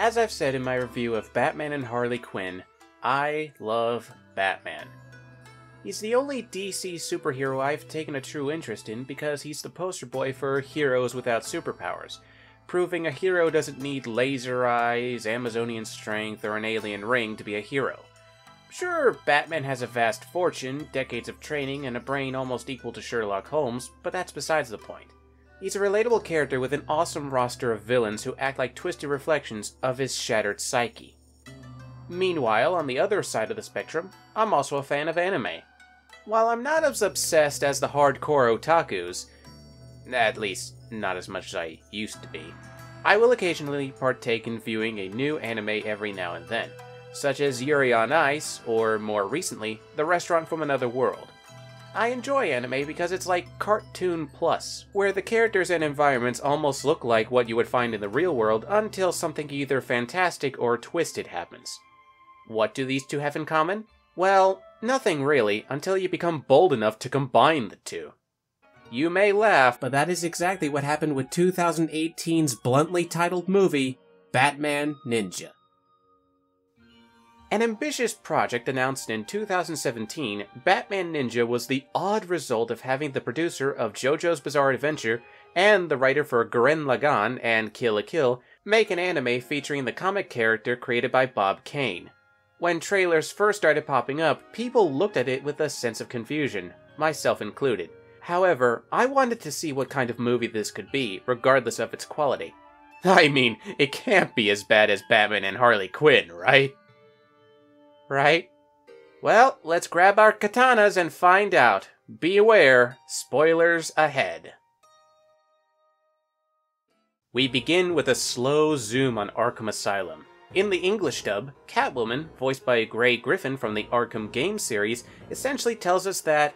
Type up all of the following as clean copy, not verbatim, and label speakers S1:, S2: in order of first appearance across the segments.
S1: As I've said in my review of Batman and Harley Quinn, I love Batman. He's the only DC superhero I've taken a true interest in because he's the poster boy for heroes without superpowers, proving a hero doesn't need laser eyes, Amazonian strength, or an alien ring to be a hero. Sure, Batman has a vast fortune, decades of training, and a brain almost equal to Sherlock Holmes, but that's besides the point. He's a relatable character with an awesome roster of villains who act like twisted reflections of his shattered psyche. Meanwhile, on the other side of the spectrum, I'm also a fan of anime. While I'm not as obsessed as the hardcore otakus, at least not as much as I used to be, I will occasionally partake in viewing a new anime every now and then, such as Yuri on Ice, or more recently, The Restaurant from Another World. I enjoy anime because it's like Cartoon Plus, where the characters and environments almost look like what you would find in the real world until something either fantastic or twisted happens. What do these two have in common? Well, nothing really, until you become bold enough to combine the two. You may laugh, but that is exactly what happened with 2018's bluntly titled movie, Batman Ninja. An ambitious project announced in 2017, Batman Ninja was the odd result of having the producer of JoJo's Bizarre Adventure and the writer for Gurren Lagann and Kill la Kill make an anime featuring the comic character created by Bob Kane. When trailers first started popping up, people looked at it with a sense of confusion, myself included. However, I wanted to see what kind of movie this could be, regardless of its quality. I mean, it can't be as bad as Batman and Harley Quinn, right? Right? Well, let's grab our katanas and find out. Be aware, spoilers ahead. We begin with a slow zoom on Arkham Asylum. In the English dub, Catwoman, voiced by Grey Griffin from the Arkham game series, essentially tells us that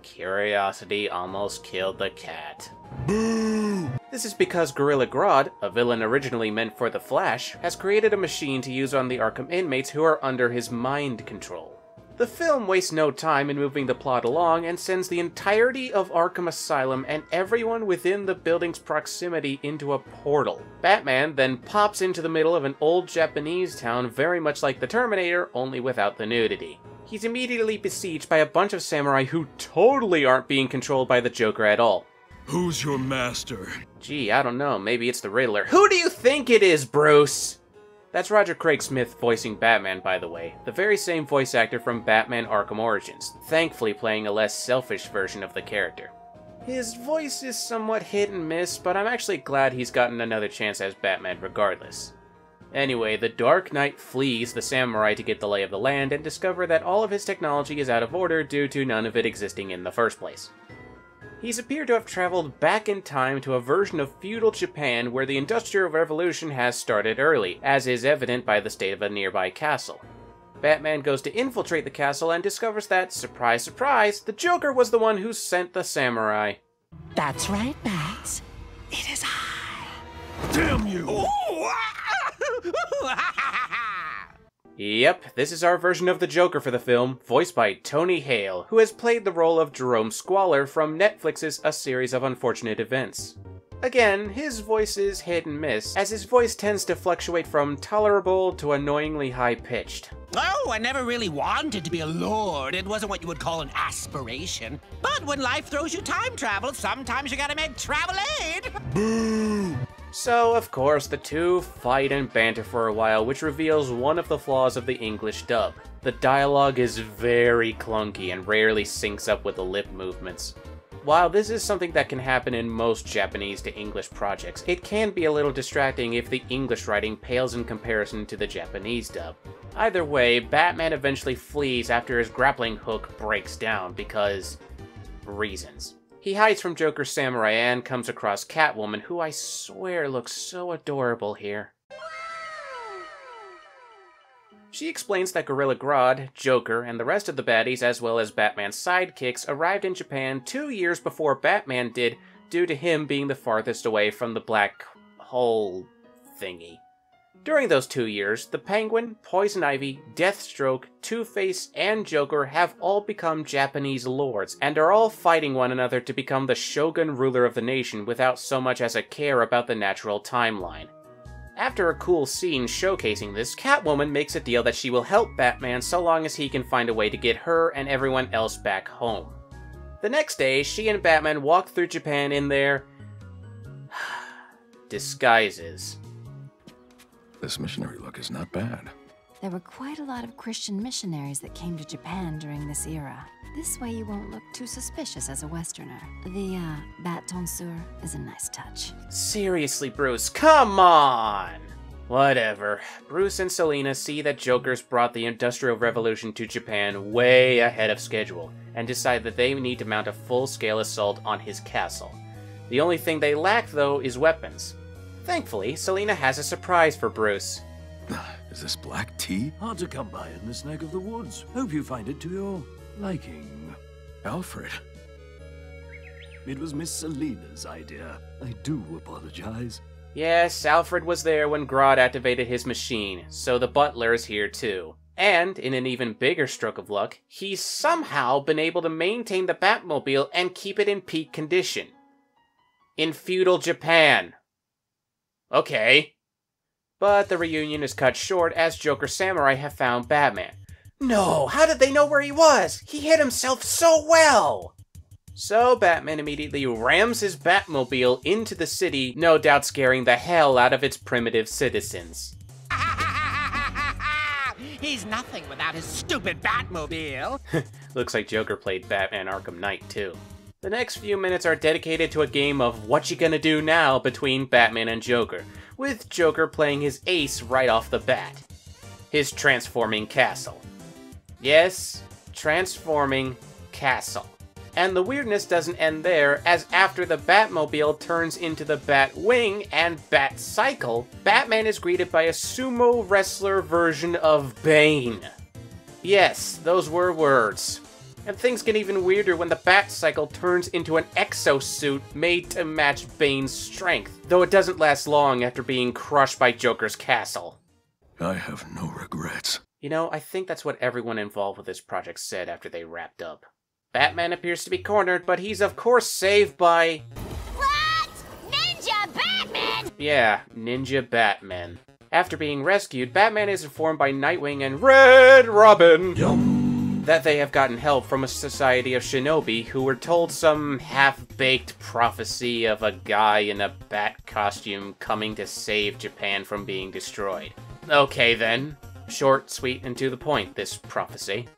S1: curiosity almost killed the cat. Boo! This is because Gorilla Grodd, a villain originally meant for the Flash, has created a machine to use on the Arkham inmates who are under his mind control. The film wastes no time in moving the plot along and sends the entirety of Arkham Asylum and everyone within the building's proximity into a portal. Batman then pops into the middle of an old Japanese town very much like the Terminator, only without the nudity. He's immediately besieged by a bunch of samurai who totally aren't being controlled by the Joker at all.
S2: Who's your master?
S1: Gee, I don't know, maybe it's the Riddler. Who do you think it is, Bruce? That's Roger Craig Smith voicing Batman, by the way, the very same voice actor from Batman Arkham Origins, thankfully playing a less selfish version of the character. His voice is somewhat hit and miss, but I'm actually glad he's gotten another chance as Batman regardless. Anyway, the Dark Knight flees the samurai to get the lay of the land and discover that all of his technology is out of order due to none of it existing in the first place. He's appeared to have traveled back in time to a version of Feudal Japan where the Industrial Revolution has started early, as is evident by the state of a nearby castle. Batman goes to infiltrate the castle and discovers that, surprise surprise, the Joker was the one who sent the samurai.
S3: That's right, Bats. It is I.
S2: Damn you!
S1: Yep, this is our version of the Joker for the film, voiced by Tony Hale, who has played the role of Jerome Squalor from Netflix's A Series of Unfortunate Events. Again, his voice is hit and miss, as his voice tends to fluctuate from tolerable to annoyingly high-pitched.
S3: Oh, I never really wanted to be a lord. It wasn't what you would call an aspiration. But when life throws you time travel, sometimes you gotta make travel aid.
S2: Boo!
S1: So, of course, the two fight and banter for a while, which reveals one of the flaws of the English dub. The dialogue is very clunky and rarely syncs up with the lip movements. While this is something that can happen in most Japanese to English projects, it can be a little distracting if the English writing pales in comparison to the Japanese dub. Either way, Batman eventually flees after his grappling hook breaks down because... reasons. He hides from Joker's samurai and comes across Catwoman, who I swear looks so adorable here. She explains that Gorilla Grodd, Joker, and the rest of the baddies, as well as Batman's sidekicks, arrived in Japan 2 years before Batman did, due to him being the farthest away from the black hole thingy. During those 2 years, the Penguin, Poison Ivy, Deathstroke, Two-Face, and Joker have all become Japanese lords, and are all fighting one another to become the shogun ruler of the nation without so much as a care about the natural timeline. After a cool scene showcasing this, Catwoman makes a deal that she will help Batman so long as he can find a way to get her and everyone else back home. The next day, she and Batman walk through Japan in their disguises.
S2: This missionary look is not bad.
S4: There were quite a lot of Christian missionaries that came to Japan during this era. This way you won't look too suspicious as a Westerner. The, bat tonsure is a nice touch.
S1: Seriously, Bruce, come on! Whatever. Bruce and Selina see that Joker's brought the Industrial Revolution to Japan way ahead of schedule, and decide that they need to mount a full-scale assault on his castle. The only thing they lack, though, is weapons. Thankfully, Selina has a surprise for Bruce.
S2: Is this black tea?
S5: Hard to come by in this neck of the woods. Hope you find it to your liking.
S2: Alfred.
S5: It was Miss Selina's idea. I do apologize.
S1: Yes, Alfred was there when Grodd activated his machine, so the butler is here too. And, in an even bigger stroke of luck, he's somehow been able to maintain the Batmobile and keep it in peak condition. In feudal Japan. Okay. But the reunion is cut short as Joker Samurai have found Batman. No, how did they know where he was? He hid himself so well! So Batman immediately rams his Batmobile into the city, no doubt scaring the hell out of its primitive citizens.
S3: He's nothing without his stupid Batmobile.
S1: Looks like Joker played Batman Arkham Knight too. The next few minutes are dedicated to a game of what you gonna do now between Batman and Joker, with Joker playing his ace right off the bat. His transforming castle. Yes, transforming castle. And the weirdness doesn't end there, as after the Batmobile turns into the Batwing and Batcycle, Batman is greeted by a sumo wrestler version of Bane. Yes, those were words. And things get even weirder when the Batcycle turns into an exosuit made to match Bane's strength, though it doesn't last long after being crushed by Joker's castle.
S2: I have no regrets.
S1: You know, I think that's what everyone involved with this project said after they wrapped up. Batman appears to be cornered, but he's of course saved by...
S4: What? Ninja Batman!
S1: Yeah, Ninja Batman. After being rescued, Batman is informed by Nightwing and Red Robin that they have gotten help from a society of shinobi who were told some half-baked prophecy of a guy in a bat costume coming to save Japan from being destroyed. Okay then. Short, sweet, and to the point, this prophecy.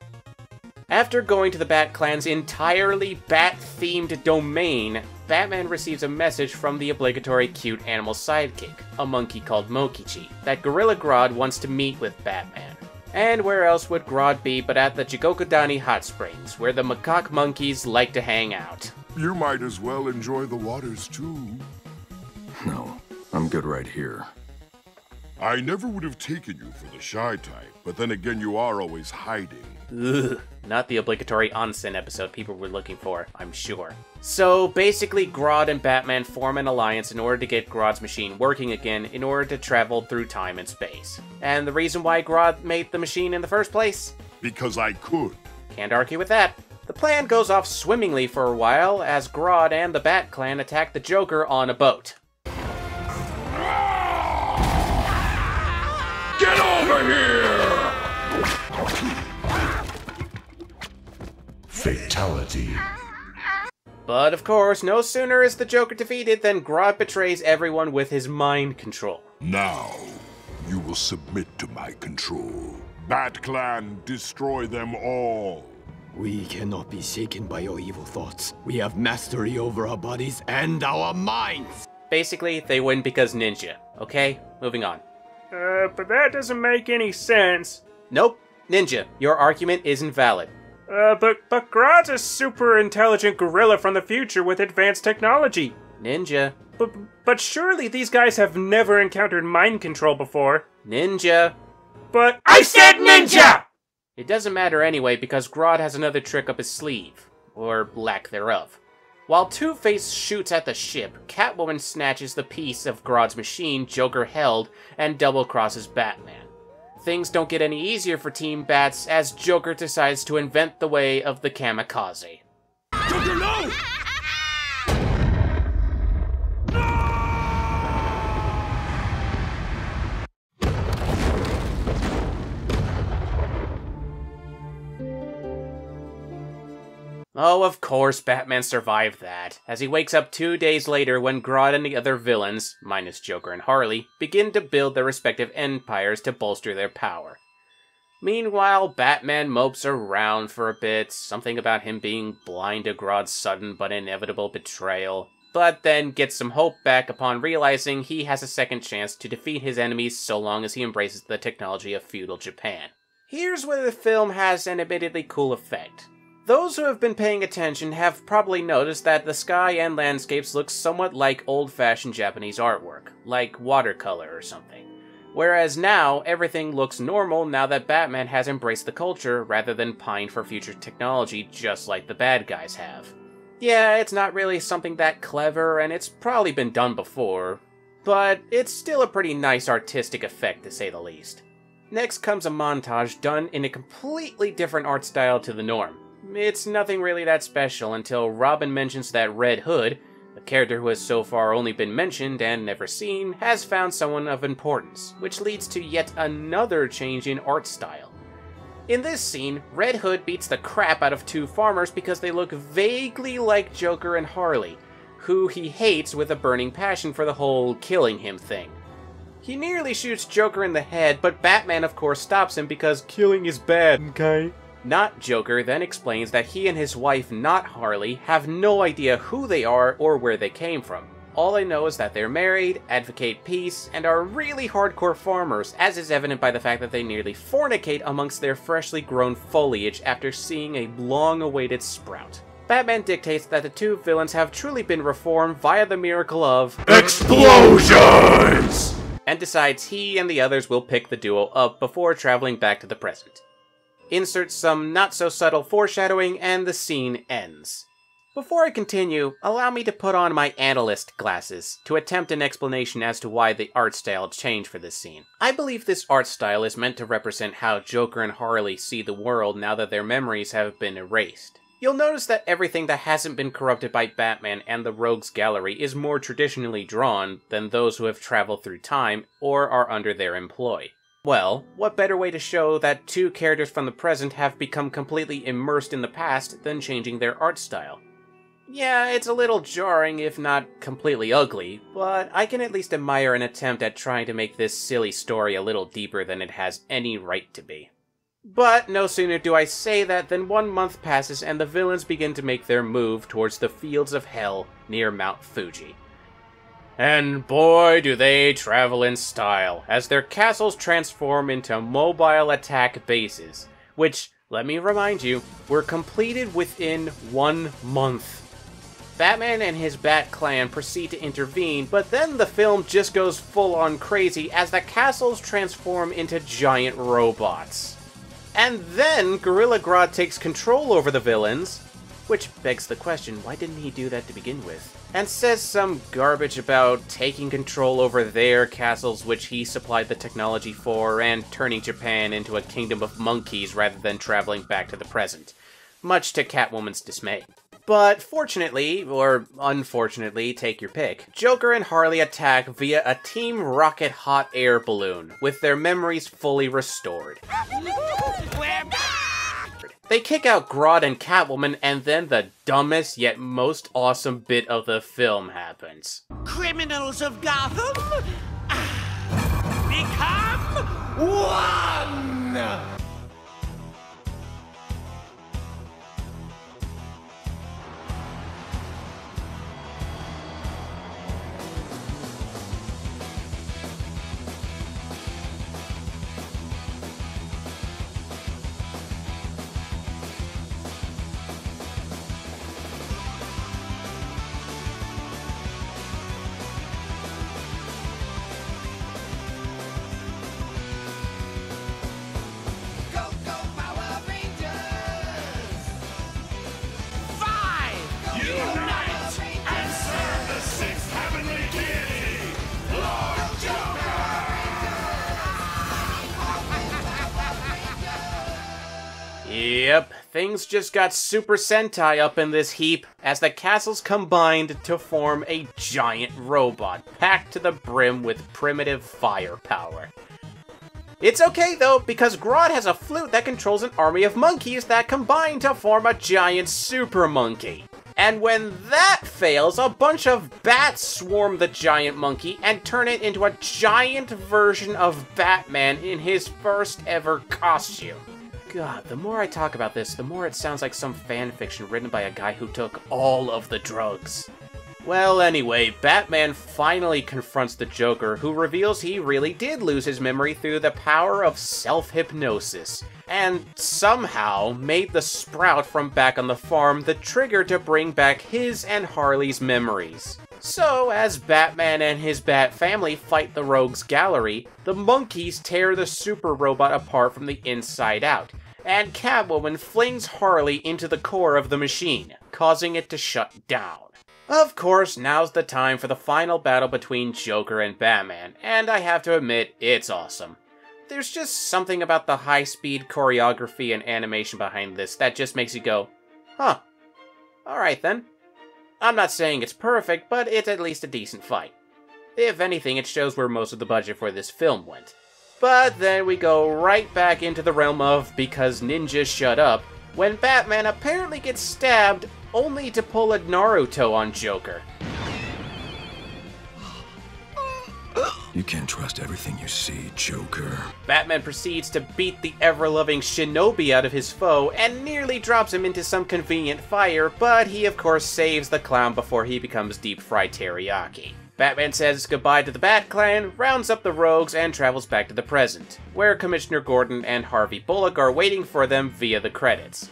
S1: After going to the Bat Clan's entirely bat-themed domain, Batman receives a message from the obligatory cute animal sidekick, a monkey called Mokichi, that Gorilla Grodd wants to meet with Batman. And where else would Grodd be but at the Jigokudani Hot Springs, where the macaque monkeys like to hang out.
S6: You might as well enjoy the waters too.
S2: No, I'm good right here.
S6: I never would have taken you for the shy type, but then again you are always hiding.
S1: Ugh, not the obligatory onsen episode people were looking for, I'm sure. So basically Grodd and Batman form an alliance in order to get Grodd's machine working again in order to travel through time and space. And the reason why Grodd made the machine in the first place?
S6: Because I could.
S1: Can't argue with that. The plan goes off swimmingly for a while as Grodd and the Bat Clan attack the Joker on a boat.
S6: Get over here!
S2: Fatality.
S1: But of course, no sooner is the Joker defeated than Grodd betrays everyone with his mind control.
S6: Now, you will submit to my control. BatClan, destroy them all.
S5: We cannot be shaken by your evil thoughts. We have mastery over our bodies and our minds.
S1: Basically, they win because ninja. Okay, moving on.
S7: But that doesn't make any sense.
S1: Nope, ninja. Your argument isn't valid.
S7: But Grodd's a super intelligent gorilla from the future with advanced technology.
S1: Ninja.
S7: But surely these guys have never encountered mind control before.
S1: Ninja.
S7: But I said ninja!
S1: It doesn't matter anyway because Grodd has another trick up his sleeve. Or lack thereof. While Two-Face shoots at the ship, Catwoman snatches the piece of Grodd's machine Joker held and double-crosses Batman. Things don't get any easier for Team Bats as Joker decides to invent the way of the kamikaze.
S2: Joker, no!
S1: Oh, of course Batman survived that, as he wakes up 2 days later when Grodd and the other villains, minus Joker and Harley, begin to build their respective empires to bolster their power. Meanwhile, Batman mopes around for a bit, something about him being blind to Grodd's sudden but inevitable betrayal, but then gets some hope back upon realizing he has a second chance to defeat his enemies so long as he embraces the technology of Feudal Japan. Here's where the film has an admittedly cool effect. Those who have been paying attention have probably noticed that the sky and landscapes look somewhat like old-fashioned Japanese artwork, like watercolor or something. Whereas now, everything looks normal now that Batman has embraced the culture rather than pined for future technology just like the bad guys have. Yeah, it's not really something that clever, and it's probably been done before, but it's still a pretty nice artistic effect to say the least. Next comes a montage done in a completely different art style to the norm. It's nothing really that special until Robin mentions that Red Hood, a character who has so far only been mentioned and never seen, has found someone of importance, which leads to yet another change in art style. In this scene, Red Hood beats the crap out of two farmers because they look vaguely like Joker and Harley, who he hates with a burning passion for the whole killing him thing. He nearly shoots Joker in the head, but Batman of course stops him because killing is bad, okay? Not Joker then explains that he and his wife, not Harley, have no idea who they are or where they came from. All they know is that they're married, advocate peace, and are really hardcore farmers, as is evident by the fact that they nearly fornicate amongst their freshly grown foliage after seeing a long-awaited sprout. Batman dictates that the two villains have truly been reformed via the miracle of explosions! And decides he and the others will pick the duo up before traveling back to the present. Insert some not-so-subtle foreshadowing, and the scene ends. Before I continue, allow me to put on my analyst glasses to attempt an explanation as to why the art style changed for this scene. I believe this art style is meant to represent how Joker and Harley see the world now that their memories have been erased. You'll notice that everything that hasn't been corrupted by Batman and the Rogues Gallery is more traditionally drawn than those who have traveled through time or are under their employ. Well, what better way to show that two characters from the present have become completely immersed in the past than changing their art style? Yeah, it's a little jarring if not completely ugly, but I can at least admire an attempt at trying to make this silly story a little deeper than it has any right to be. But no sooner do I say that than 1 month passes and the villains begin to make their move towards the fields of hell near Mount Fuji. And boy do they travel in style, as their castles transform into mobile attack bases, which, let me remind you, were completed within 1 month. Batman and his Bat Clan proceed to intervene, but then the film just goes full-on crazy as the castles transform into giant robots. And then Gorilla Grodd takes control over the villains, which begs the question, why didn't he do that to begin with? And says some garbage about taking control over their castles which he supplied the technology for, and turning Japan into a kingdom of monkeys rather than traveling back to the present, much to Catwoman's dismay. But fortunately, or unfortunately, take your pick, Joker and Harley attack via a Team Rocket hot air balloon, with their memories fully restored. They kick out Grodd and Catwoman, and then the dumbest yet most awesome bit of the film happens.
S3: Criminals of Gotham, become one!
S1: Yep, things just got Super Sentai up in this heap, as the castles combined to form a giant robot, packed to the brim with primitive firepower. It's okay though, because Grodd has a flute that controls an army of monkeys that combine to form a giant super monkey. And when that fails, a bunch of bats swarm the giant monkey and turn it into a giant version of Batman in his first ever costume. God, the more I talk about this, the more it sounds like some fanfiction written by a guy who took all of the drugs. Well, anyway, Batman finally confronts the Joker, who reveals he really did lose his memory through the power of self-hypnosis, and somehow made the sprout from back on the farm the trigger to bring back his and Harley's memories. So, as Batman and his Bat family fight the Rogues Gallery, the monkeys tear the super robot apart from the inside out, and Catwoman flings Harley into the core of the machine, causing it to shut down. Of course, now's the time for the final battle between Joker and Batman, and I have to admit, it's awesome. There's just something about the high-speed choreography and animation behind this that just makes you go, huh, alright then. I'm not saying it's perfect, but it's at least a decent fight. If anything, it shows where most of the budget for this film went. But then we go right back into the realm of because ninjas shut up, when Batman apparently gets stabbed only to pull a Naruto on Joker.
S2: You can't trust everything you see, Joker.
S1: Batman proceeds to beat the ever-loving shinobi out of his foe and nearly drops him into some convenient fire, but he of course saves the clown before he becomes deep-fried teriyaki. Batman says goodbye to the Bat Clan, rounds up the rogues, and travels back to the present, where Commissioner Gordon and Harvey Bullock are waiting for them via the credits.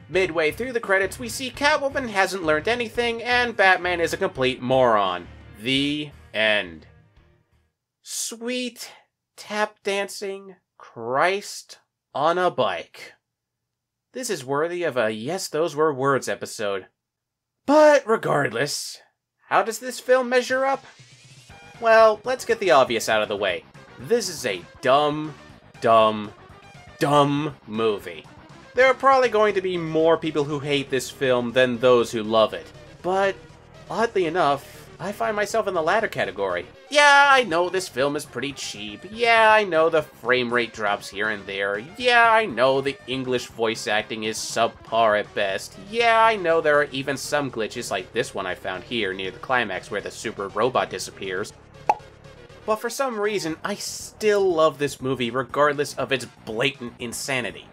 S1: Midway through the credits, we see Catwoman hasn't learned anything, and Batman is a complete moron. The end. Sweet tap dancing Christ on a bike. This is worthy of a Yes, Those Were Words episode. But regardless, how does this film measure up? Well, let's get the obvious out of the way. This is a dumb movie. There are probably going to be more people who hate this film than those who love it. But, oddly enough, I find myself in the latter category. Yeah, I know this film is pretty cheap. Yeah, I know the frame rate drops here and there. Yeah, I know the English voice acting is subpar at best. Yeah, I know there are even some glitches like this one I found here near the climax where the super robot disappears. But for some reason, I still love this movie regardless of its blatant insanity.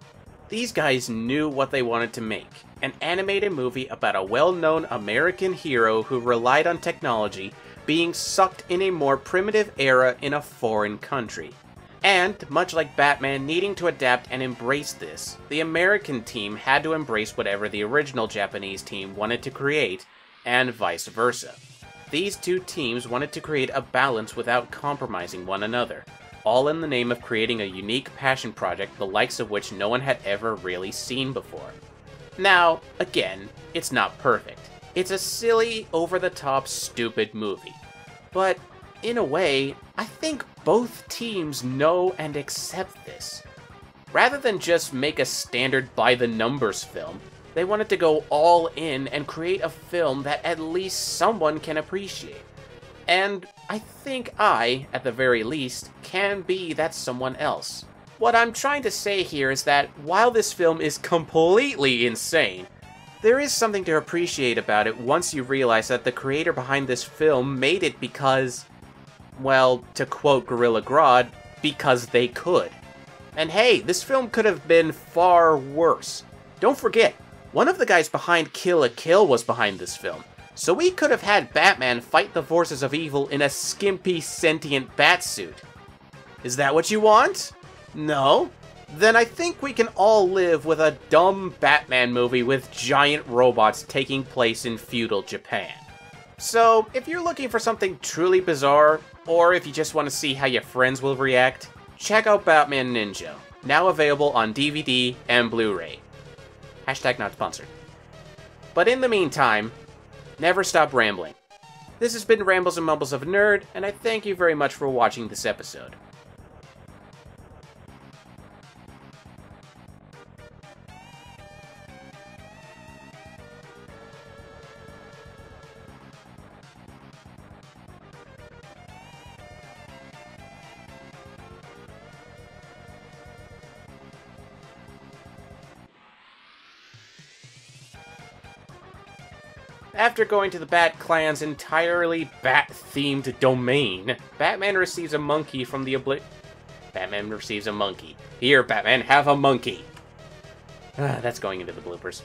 S1: These guys knew what they wanted to make, an animated movie about a well-known American hero who relied on technology being sucked in a more primitive era in a foreign country. And, much like Batman needing to adapt and embrace this, the American team had to embrace whatever the original Japanese team wanted to create, and vice versa. These two teams wanted to create a balance without compromising one another, all in the name of creating a unique passion project the likes of which no one had ever really seen before. Now, again, it's not perfect. It's a silly, over-the-top, stupid movie. But, in a way, I think both teams know and accept this. Rather than just make a standard by-the-numbers film, they wanted to go all in and create a film that at least someone can appreciate. And I think I, at the very least, can be that someone else. What I'm trying to say here is that while this film is completely insane, there is something to appreciate about it once you realize that the creator behind this film made it because, well, to quote Gorilla Grodd, because they could. And hey, this film could have been far worse. Don't forget, one of the guys behind Kill la Kill was behind this film. So we could have had Batman fight the forces of evil in a skimpy, sentient batsuit. Is that what you want? No? Then I think we can all live with a dumb Batman movie with giant robots taking place in feudal Japan. So, if you're looking for something truly bizarre, or if you just want to see how your friends will react, check out Batman Ninja, now available on DVD and Blu-ray. Hashtag not sponsored. But in the meantime, never stop rambling. This has been Rambles and Mumbles of a Nerd, and I thank you very much for watching this episode. After going to the Bat Clan's entirely bat-themed domain, Batman receives a monkey from the Batman receives a monkey. Here, Batman, have a monkey. That's going into the bloopers.